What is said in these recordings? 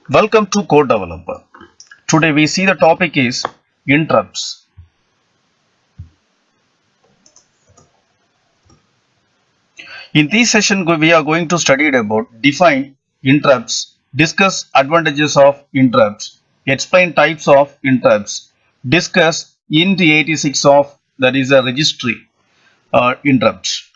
Welcome to Code Developer. Today we see the topic is interrupts. In this session we are going to study about define interrupts, discuss advantages of interrupts, explain types of interrupts, discuss int86 of that is a registry interrupts.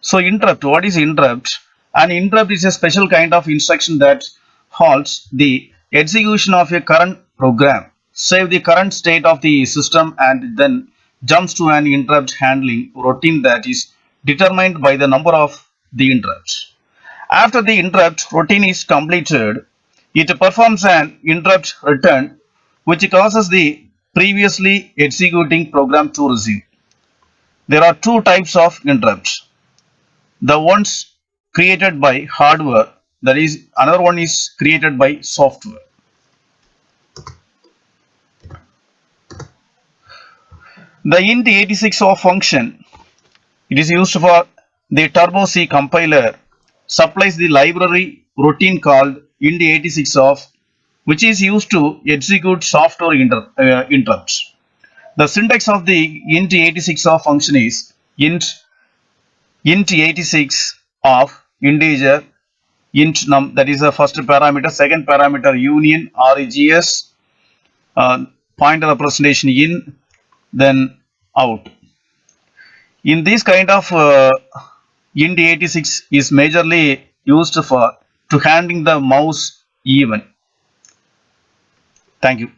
So interrupt, what is interrupt? An interrupt is a special kind of instruction that halts the execution of a current program, save the current state of the system and then jumps to an interrupt handling routine that is determined by the number of the interrupts. After the interrupt routine is completed, it performs an interrupt return which causes the previously executing program to resume. There are two types of interrupts. The ones created by hardware, that is another one is created by software. The int86 of function, it is used for the turbo C compiler, supplies the library routine called int86 of, which is used to execute software interrupts. The syntax of the int86 of function is int86 of integer int num, that is the first parameter, second parameter union regs, pointer representation in, then out. In this kind of int86 is majorly used for to handling the mouse even. Thank you.